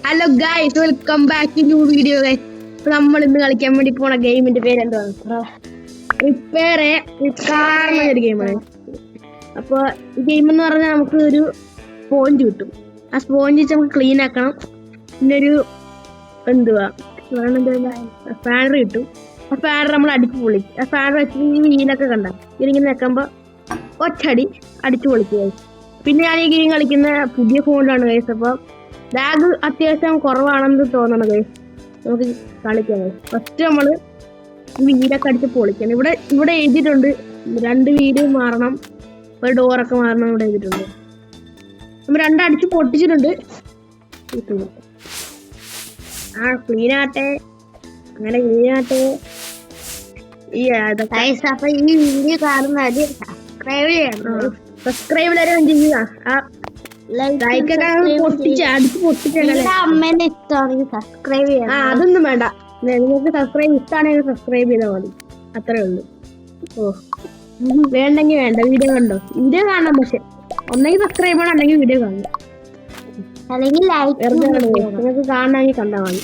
Hello guys, welcome back to new video guys. നമ്മൾ ഇന്ന് കളിക്കാൻ വേണ്ടി പോണ ഗെയിമിന്റെ പേര് എന്താണ്? റിപ്പയർ ഒരു ഗെയിമാണ്. അപ്പൊ ഈ ഗെയിം എന്ന് പറഞ്ഞാൽ നമുക്ക് ഒരു സ്പോഞ്ച് കിട്ടും. ആ സ്പോഞ്ച് വെച്ച് നമുക്ക് ക്ലീൻ ആക്കണം. പിന്നെ ഒരു ഫാനർ കിട്ടും. ആ ഫാനർ നമ്മൾ അടിച്ചു പൊളിക്കും. ആ ഫാനർ വെച്ച് ഈ വീലൊക്കെ കണ്ട ഇതിങ്ങനെ നിൽക്കുമ്പോ ഒറ്റടി അടിച്ചു പൊളിക്കുക. പിന്നെ ഞാൻ ഈ ഗെയിം കളിക്കുന്ന പുതിയ ഫോണിലാണ് ഗൈസ്. അപ്പൊ ലാഗ് അത്യാവശ്യം കുറവാണെന്ന് തോന്നണം ഗൈസ്. നമുക്ക് കളിക്കാം ഗൈസ്. ഫസ്റ്റ് നമ്മള് വീടൊക്കെ അടിച്ച് പൊളിക്കണം. ഇവിടെ എഴുതിയിട്ടുണ്ട് 2 വീട് മാറണം, ഒരു ഡോറൊക്കെ മാറണം ഇവിടെ എഴുതിയിട്ടുണ്ട്. നമ്മൾ 2 അടിച്ച് പൊട്ടിച്ചിട്ടുണ്ട്. ക്ലീൻ ആട്ടെ, അങ്ങനെ ക്ലീൻ ആട്ടെ. ഈ വീഡിയോ കാണുന്നത് സബ്സ്ക്രൈബ് ചെയ്യുക. അതൊന്നും വേണ്ട, നിങ്ങൾക്ക് സബ്സ്ക്രൈബ് ഇഷ്ടമാണെങ്കിൽ സബ്സ്ക്രൈബ് ചെയ്താൽ മതി, അത്രേ ഉള്ളൂ. വേണ്ടെങ്കിൽ വേണ്ട. വീഡിയോ കണ്ടോ? വീഡിയോ കാണാം, പക്ഷെ ഒന്നെങ്കിൽ സബ്സ്ക്രൈബ് ചെയ്യണം, അല്ലെങ്കിൽ വീഡിയോ കാണണം, അല്ലെങ്കിൽ നിങ്ങൾക്ക് കാണണമെങ്കിൽ കണ്ടാൽ മതി.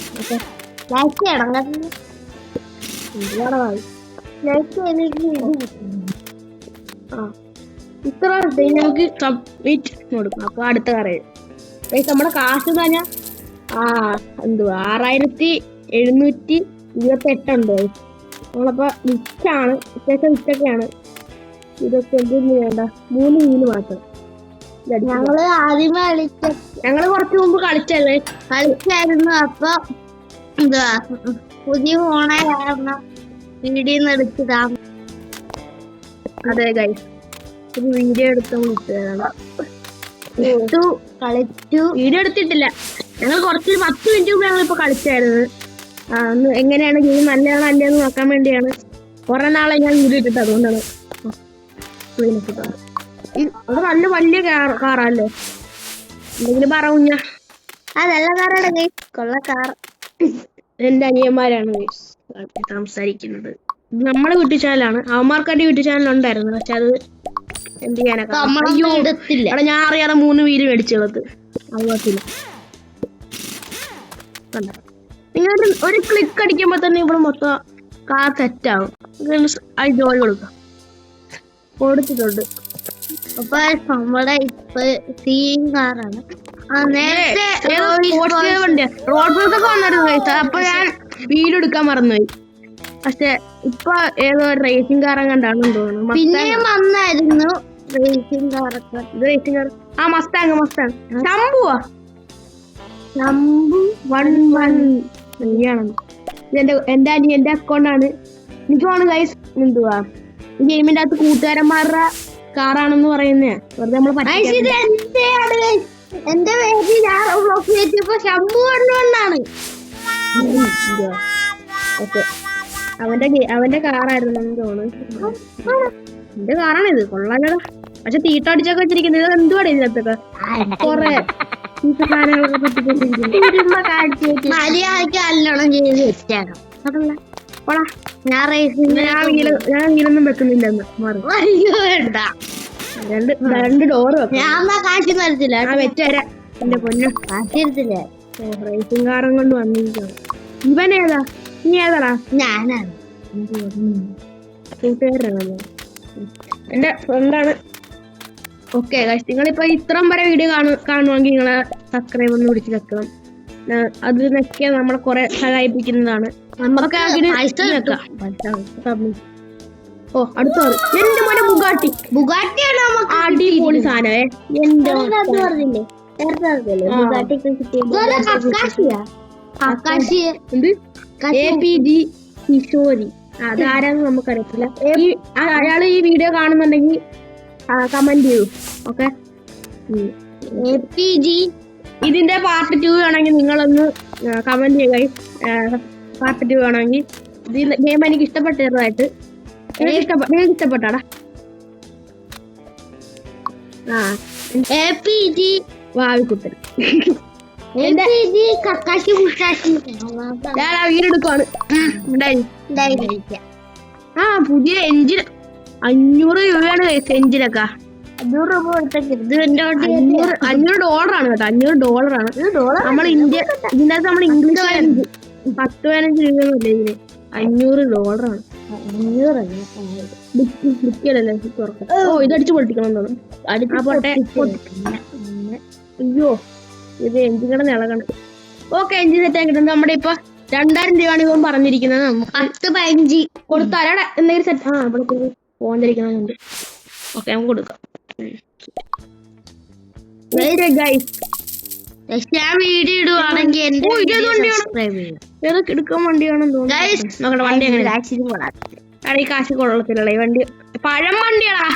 ഇത്ര നമുക്ക് സബ്മിറ്റ് കൊടുക്കണം. അപ്പൊ അടുത്ത കാര്യം നമ്മുടെ കാശ് എന്ന് പറഞ്ഞാൽ 6728 ഉണ്ട്. നമ്മളപ്പോ വിറ്റാണ്, അത്യാവശ്യം വിറ്റൊക്കെയാണ്. ഇതൊക്കെ എന്തൊന്നും വേണ്ട, 3 വീല് മാത്രം. ഞങ്ങള് കുറച്ച് മുമ്പ് കളിച്ചായിരുന്നു. അപ്പൊ പുതിയ ഫോണായ കാരണം വീഡിയോ എടുത്തതാ. അതെ ഗൈസ്, ഒരു വീഡിയോ എടുത്ത് വീഡിയോ എടുത്തിട്ടില്ല. ഞങ്ങൾ കുറച്ച് 10 മിനിറ്റ് മുമ്പ് ഞങ്ങളിപ്പോ കളിച്ചായിരുന്നു. എങ്ങനെയാണ് ഗെയിം നല്ലതാണോ അല്ലയെന്ന് നോക്കാൻ വേണ്ടിയാണ്. കുറെ നാളെ ഞാൻ വീഡിയോ ഇട്ടിട്ട്, അതുകൊണ്ടാണ്. അത് നല്ല വലിയ കാറല്ലേ, എന്തെങ്കിലും പറഞ്ഞ നല്ല കാറാണ് ഗൈസ്, കൊള്ള കാർ. എന്റെ അനിയന്മാരാണ് സംസാരിക്കുന്നത്. നമ്മുടെ യൂട്യൂബ് ചാനലാണ്. അവന്മാർക്കായിട്ട് യൂട്യൂബ് ചാനൽ ഉണ്ടായിരുന്നു, പക്ഷെ അത് എന്ത് ചെയ്യാനൊക്കെ ഞാൻ അറിയാതെ 3 വീല് മേടിച്ചത്. അതുപോലത്തില്ല, നിങ്ങൾ ഒരു ക്ലിക്ക് അടിക്കുമ്പോ തന്നെ ഇവിടെ മൊത്തം കാർ സെറ്റാവും. അത് ജോലി കൊടുത്തിട്ടുണ്ട്. അപ്പൊ നമ്മുടെ ഇപ്പൊ സീൻ കാറാണ്. റോഡ് ബോസൊക്കെ വന്നിരുന്നു. അപ്പൊ ഞാൻ വീഡിയോ എടുക്കാൻ മറന്നുപോയി. പക്ഷെ ഇപ്പൊ ഏതോ റേസിംഗ് കാർ കണ്ടാണെന്ന് തോന്നുന്നു. പിന്നെ വന്നായിരുന്നു റേസിംഗ് കാറൊക്കെ. റേസിംഗ് കാർ മസ്താങ് ശംഭു 11 എന്റെ അനിയന്റെ അക്കൗണ്ടാണ്. എനിക്ക് തോന്നുന്നു ഗൈസ്, ഈ ഗെയിമിന്റെ അകത്ത് കൂട്ടുകാരന്മാരുടെ കാറാണെന്ന് പറയുന്നേ. വെറുതെ നമ്മള് എന്റെ പേര് ശംഭു കൊണ്ടാണ്. അവന്റെ കാറായിരുന്നു തോന്നുന്നു. എന്റെ കാറാണ് ഇത്, കൊള്ളാലോ. പക്ഷെ തീട്ടടിച്ചൊക്കെ വെച്ചിരിക്കുന്നത് ഇത് എന്തുവാണ് ഇതിനകത്തൊക്കെ കൊറേ സാധനങ്ങളൊക്കെ ഞാൻ വീലൊന്നും വെക്കുന്നില്ലെന്ന് മാറി. 2 ഡോറ് കാശില്ല വെച്ചേരാ. എന്റെ പൊന്നു കാശിരത്തില്ല. റേസിംഗ് കാറും കൊണ്ട് വന്നിരിക്കണം. ഇവനേതാ? നീ ഏതാടാ? ഞാനാണ്, കൂട്ടുകാരനാണ്, എന്റെ ഫ്രണ്ടാണ്. ഓക്കെ ഗൈസ്, നിങ്ങളിപ്പോ ഇത്രയും വരെ വീഡിയോ കാണുവാണെങ്കിൽ നിങ്ങളെ സബ്സ്ക്രൈബ് ഒന്ന് പിടിച്ച് വെക്കണം. അത് നെക്കിയാൽ നമ്മളെ കുറെ സഹായിപ്പിക്കുന്നതാണ്. നമുക്ക് അടുത്ത എന്റെ മോനെ ബുഗാട്ടിയാണ് അടിപൊളി സാധനമേ. എന്റെ APG കിഷോരി, അതാരാന്ന് നമുക്കറിയത്തില്ല. അയാള് ഈ വീഡിയോ കാണുന്നുണ്ടെങ്കിൽ കമന്റ് ചെയ്യൂ. ഓക്കെ, APG ഇതിന്റെ പാർട്ട് 2 വേണമെങ്കിൽ നിങ്ങളൊന്ന് കമന്റ് ചെയ്യുക. പാർട്ട് 2 വേണമെങ്കിൽ. ഇത് ഗെയിം എനിക്ക് ഇഷ്ടപ്പെട്ടതായിട്ട്. നിങ്ങൾക്ക് ഇഷ്ടപ്പെട്ടാടാ? APG വാവിക്കുട്ടൻ വീടെടുക്കുവാണ്. പുതിയ എഞ്ചിൻ 500 രൂപയാണ് എഞ്ചിനൊക്കെ. 500 രൂപ കൊടുത്തേക്ക്. ഇത് എന്റെ വണ്ടി. $500 കേട്ടോ. $500 നമ്മൾ ഇന്ത്യ ഇതിനകത്ത് നമ്മൾ ഇംഗ്ലീഷ് 10-15 രൂപയൊന്നുമില്ല ഇതിന്. $500 ഡിക്കിയല്ലേ തുറക്കാം. ഓ ഇത് അടിച്ചു പൊട്ടിക്കണം തോന്നുന്നു. അയ്യോ ഇത് എഞ്ചിൻ നിളകണം. ഓക്കെ എഞ്ചിൻ സെറ്റ് ആക്കിയിട്ടുണ്ട്. നമ്മുടെ ഇപ്പൊ 2000 രൂപയാണ് ഇവൻ പറഞ്ഞിരിക്കുന്നത്. നമുക്ക് 10-15 കൊടുത്താലേ എന്തെങ്കിലും സെറ്റ് ഇവിടെ പോകാതിരിക്കണമെന്നുണ്ട്. ഓക്കെ നമുക്ക് കൊടുക്കാം. ഞാൻ വീഡിയോ ഇടുവാണെങ്കിൽ എന്റെ ഏതൊക്കെ എടുക്കാൻ വണ്ടിയാണെന്ന് തോന്നുന്നു. നോക്കട്ടെ വണ്ടി എങ്ങനെ ഈ കാശ് കൊള്ളത്തില്ല ഈ വണ്ടി. പഴം വണ്ടിയാടാ.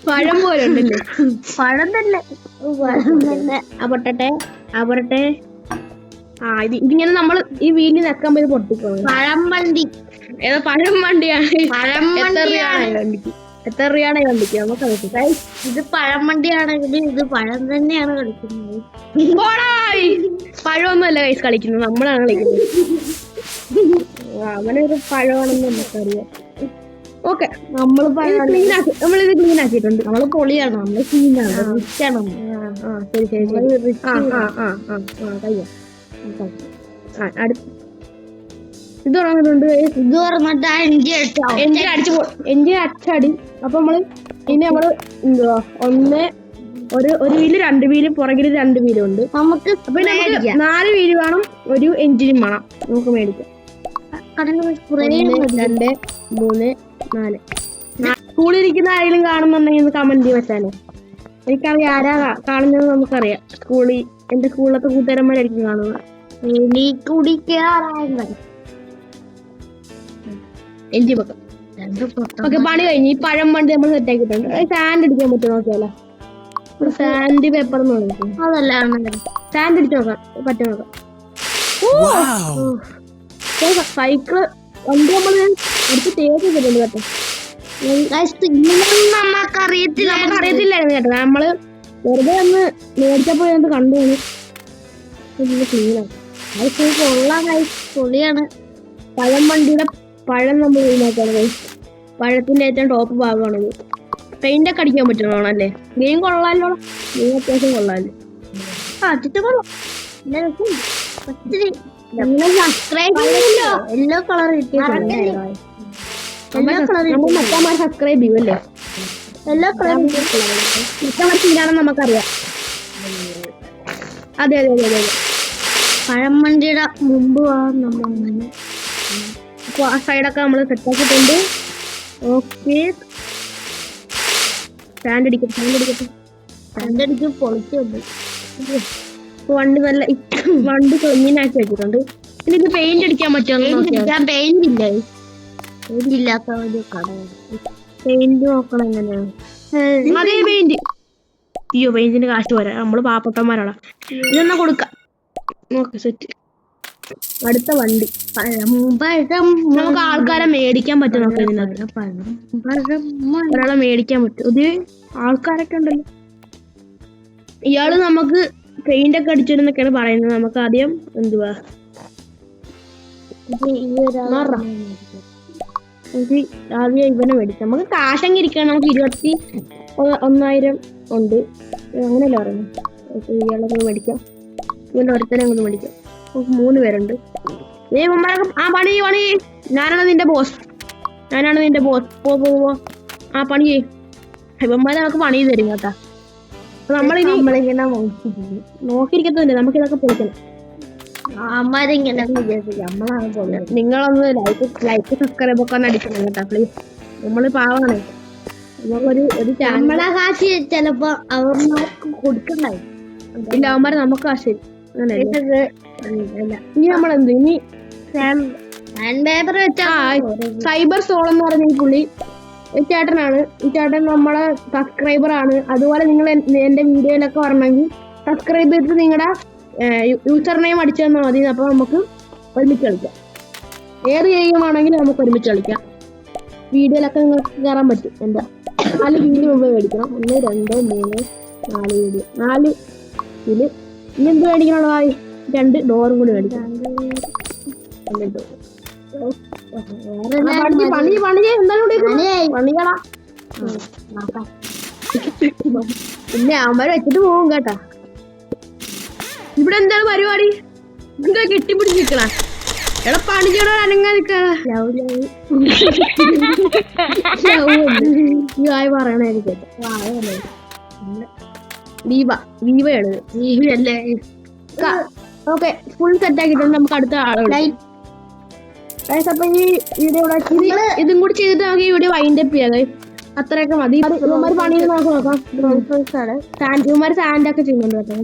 പഴം പോലെ ഉണ്ടല്ലേ. പഴം തന്നെ. അപട്ടെ ഇതിങ്ങനെ നമ്മൾ ഈ വീലിൽ നിൽക്കാൻ പോയി പൊട്ടിപ്പോകും. പഴം വണ്ടി. ഏതോ പഴം വണ്ടിയാണ്. എത്ര രൂപയാണ് ഈ വണ്ടിക്ക് നമുക്ക്? ഇത് പഴം വണ്ടിയാണെങ്കിൽ ഇത് പഴം തന്നെയാണ് കളിക്കുന്നത്. പഴമൊന്നുമല്ല കൈസ് കളിക്കുന്നത്, നമ്മളാണ് കളിക്കുന്നത്. അവനൊരു പഴമാണെന്ന് നമുക്കറിയാം. ഓക്കെ നമ്മളിത് ക്ലീൻ ആക്കിയിട്ടുണ്ട്. നമ്മള് പൊളിയാണ്, നമ്മള് ക്ലീനാണ്, റിച്ചാണ്. ശരി കഴിയാ. ഇത് പറഞ്ഞിട്ടുണ്ട്. ഇത് പറഞ്ഞിട്ട് എഞ്ചിൻ അച്ചടി. അപ്പൊ നമ്മള് എന്തുവാ ഒരു വീല് 2 വീല് പുറകില് 2 വീലും ഉണ്ട് നമുക്ക്. അപ്പൊ 4 വീല് വേണം, ഒരു എഞ്ചിനും വേണം നമുക്ക് മേടിക്കാം. 1 2 3 4. സ്കൂളിലിരിക്കുന്ന ആരെങ്കിലും കാണുന്നുണ്ടെങ്കിൽ കമന്റ് വെച്ചാലേ. എനിക്കറിയാം ആരാ കാണുന്നത് നമുക്കറിയാം. എന്റെ സ്കൂളിലത്തെ കൂട്ടുകാരന്മാരായിരിക്കും കാണുക. എഞ്ചിൻ വെക്കാം. ഓക്കെ പണി കഴിഞ്ഞ് ഈ പഴം വണ്ടി നമ്മൾ സെറ്റ് ആക്കിയിട്ടുണ്ട്. സാൻഡ് അടിക്കാൻ പറ്റും നോക്കിയാലോ. സാൻഡ് പേപ്പർ എന്ന് പറയുന്നത് അതല്ല, സാൻഡ് അടിച്ച് നോക്കാം പറ്റും നോക്കാം. സൈക്കിള് വണ്ടി നമ്മൾ എടുത്ത് തേച്ചിട്ടുണ്ട് കേട്ടോ. നമുക്കറിയത്തില്ലായിരുന്നു കേട്ടോ. നമ്മള് വെറുതെ ഒന്ന് മേടിച്ചപ്പോ ഞാൻ കണ്ടു. ക്ലീനാണ്. പൊളിയാണ്. പഴം വണ്ടിയുടെ പഴം നമ്മൾ ക്ലീനാക്കാണ്. പഴത്തിന്റെ ഏറ്റവും ടോപ്പ് ഭാഗമാണിത്. പെയിന്റ് ഒക്കെ അടിക്കാൻ പറ്റുന്നതാണല്ലേ. ഗെയിം കൊള്ളാലോ. ഗെയിം അത്യാവശ്യം കൊള്ളാലോ. യെല്ലോ കളർ സബ്സ്ക്രൈബ് ചെയ്യും അല്ലേ. യെല്ലോ കളർ ഇതാണെന്ന് നമുക്കറിയാം. അതെ പഴം വണ്ടിയുടെ മുമ്പ് നമ്മൾ അപ്പൊ ആ സൈഡൊക്കെ നമ്മൾ സെറ്റാക്കിയിട്ടുണ്ട്. ഓക്കെ സ്റ്റാൻഡ് അടിക്കും പൊളിച്ചുണ്ട്. വണ്ടി ക്ലീനാക്കി വെച്ചിട്ടുണ്ട്. ഇനി ഇത് പെയിന്റ് അടിക്കാൻ പറ്റുമോ? പെയിന്റ് ഇല്ലാത്ത ഒരു കടയാണ്. പെയിന്റ് നോക്കണം എങ്ങനെയാണ്. അതേ പെയിന്റ്. അയ്യോ പെയിന്റിന് കാശ് പോരാ, നമ്മള് പാവപ്പെട്ടന്മാരാണ്. ഇതൊന്നാ കൊടുക്കാം. നോക്ക് സെറ്റ്. അടുത്ത വണ്ടി നമുക്ക് ആൾക്കാരെ മേടിക്കാൻ പറ്റും. നോക്കാം ഇതിനകത്ത് ഒരാളെ മേടിക്കാൻ പറ്റും. ഇത് ആൾക്കാരൊക്കെ ഉണ്ടല്ലോ. ഇയാള് നമുക്ക് പെയിന്റ് ഒക്കെ അടിച്ചിരുന്നൊക്കെയാണ് പറയുന്നത്. നമുക്ക് ആദ്യം എന്തുവാ ആദ്യം ഇവനെ മേടിക്കാം. നമുക്ക് കാശങ്ങി ഇരിക്കണം. നമുക്ക് 21,000 ഉണ്ട്. അങ്ങനെയല്ല പറയുന്നത്. ഇയാളൊക്കെ മേടിക്കാം. ഇവന്റെ ഒരുത്തനെ അങ്ങോട്ട് മേടിക്കാം. 3 പേരുണ്ട്. പണി ഞാനാണ് നിന്റെ ബോസ്. പോ ആ പണി ചെയ്യും. ഇവന്മാരെ നമുക്ക് പണി തരും കേട്ടാ. നമ്മളിങ്ങനെ നോക്കിയിരിക്കത്തില്ല. നമുക്ക് ഇതൊക്കെ പൊളിക്കണം. നിങ്ങളൊന്ന് ലൈക്ക് സബ്സ്ക്രൈബ് ഒക്കെ ഒന്ന് അടിക്കണം കേട്ടാ പ്ലീസ്. നമ്മള് പാവാണ്. നമുക്കൊരു നമ്മളെ കാശ് ചിലപ്പോ അവർക്ക് കൊടുക്കണ്ടായി. ഇല്ല അവന്മാരെ നമുക്ക് കാശ്. ഇനി നമ്മളെന്ത് ഇനി സൈബർ സോൾ എന്ന് പറഞ്ഞ ഈ പുള്ളി ഈ ചേട്ടനാണ്. ഈ ചേട്ടൻ നമ്മളെ സബ്സ്ക്രൈബർ ആണ്. അതുപോലെ നിങ്ങൾ എന്റെ വീഡിയോയിലൊക്കെ വരണമെങ്കിൽ സബ്സ്ക്രൈബ് ചെയ്തിട്ട് നിങ്ങളുടെ യൂസർ നെയിം അടിച്ചു തന്നാൽ മതി. അപ്പൊ നമുക്ക് ഒരുമിച്ച് കളിക്കാം. ഏത് ഗെയിമാണെങ്കിലും നമുക്ക് ഒരുമിച്ച് കളിക്കാം. വീഡിയോയിലൊക്കെ നിങ്ങൾക്ക് കയറാൻ പറ്റും. എന്താ 4 വീഡിയോ മുമ്പ് മേടിക്കണം. 1 2 3 4 വീഡിയോ. 4 ഇതില് ഇനി എന്ത് മേടിക്കണോ? 2 ഡോറും കൂടി മേടിക്കാം. പണികളാ പിന്നെ അവന്മാര് വെച്ചിട്ട് പോകും കേട്ടാ. ഇവിടെ എന്താണ് പരിപാടി? എന്താ കെട്ടിപ്പിടിച്ചിരിക്കണ? എടാ പണി ചെയ്യണോ അനങ്ങാ നിക്കണ? പറയണായിരിക്കും. വീവയാണ് വീവല്ലേ. ഓക്കെ ഫുൾ സെറ്റ് ആക്കിയിട്ടുണ്ട്. നമുക്ക് അടുത്ത ആളെ അപ്പൊ ഈ വീഡിയോ ഇതും കൂടി ചെയ്തിട്ട് നമുക്ക് ഈ വീഡിയോ വൈൻഡപ്പ് ചെയ്യാം. അത്രയൊക്കെ മതി. ഇവന്മാര് പണി നമുക്ക് നോക്കാം. ഇവന്മാര് സാൻഡ് ഒക്കെ ചെയ്യുന്നുണ്ട് കേട്ടോ.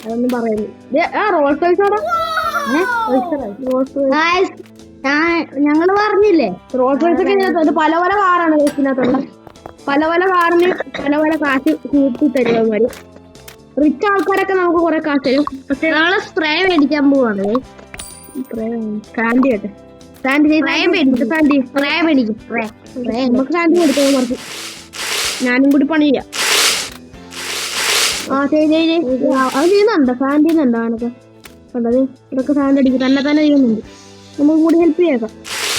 അതൊന്നും പറയുന്നു. റോൾ സൈസാണ് ഞങ്ങള് പറഞ്ഞില്ലേ റോൾ സൈസ് ഒക്കെ ഇതിനകത്ത് പല പല കാറാണ് ഇതിനകത്തുള്ള. പല പല കാറിന് പല പല കാശ് കൂട്ടി തരുന്നവന്മാര്. റിച്ച് ആൾക്കാരൊക്കെ നമുക്ക് കുറെ കാശ് തരും. പക്ഷെ നാളെ സ്പ്രേ മേടിക്കാൻ പോവാണ്. സാൻഡി ആട്ടെ സാൻഡി സാൻഡി സ്പ്രേ മേടിക്കും. നമുക്ക് സാൻഡി കൊടുക്കാൻ കുറച്ച്. ഞാനും കൂടി പണി ചെയ്യാം. ആ ശരി അത് ചെയ്യുന്നുണ്ടോ? സാൻഡ് ചെയ്യുന്നുണ്ടോ? അവനൊക്കെ കണ്ടത് ഇതൊക്കെ സാൻഡ് അടിക്കും. തന്നെ ചെയ്യുന്നുണ്ട്. നമുക്ക് കൂടി ഹെൽപ്പ് ചെയ്യേക്കാം.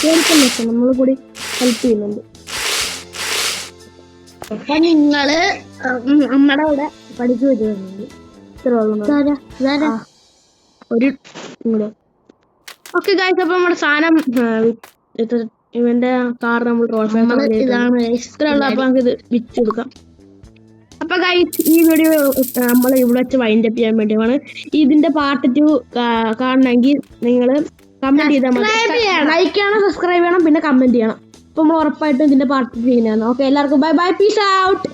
കേൾക്കുന്ന നമ്മൾ കൂടി ഹെൽപ്പ് ചെയ്യുന്നുണ്ട്. അപ്പൊ നിങ്ങള് നമ്മുടെ അവിടെ പഠിച്ചു വെച്ചിട്ടുണ്ട്. ഒരു ഓക്കെ ഗൈസ്. അപ്പൊ നമ്മുടെ സാധനം ഇവന്റെ കാർ നമ്മൾ ഇതാണ് ഇത്രയുള്ള. അപ്പൊ നമുക്ക് ഇത് വിറ്റ് കൊടുക്കാം. അപ്പൊ ഗൈസ് ഈ വീഡിയോ നമ്മൾ ഇവിടെ വെച്ച് വൈൻഡപ്പ് ചെയ്യാൻ വേണ്ടിയാണ്. ഇതിന്റെ പാർട്ട് 2 കാണണമെങ്കിൽ നിങ്ങൾ കമന്റ് ചെയ്താൽ മതി. ലൈക്ക് ചെയ്യണം, സബ്സ്ക്രൈബ് ചെയ്യണം, പിന്നെ കമന്റ് ചെയ്യണം. അപ്പൊ നമ്മൾ ഉറപ്പായിട്ടും ഇതിന്റെ പാർട്ട് 2 ചെയ്യുന്നതാണ്. ഓക്കെ എല്ലാവർക്കും ബൈ ബൈ, പീസ് ഔട്ട്.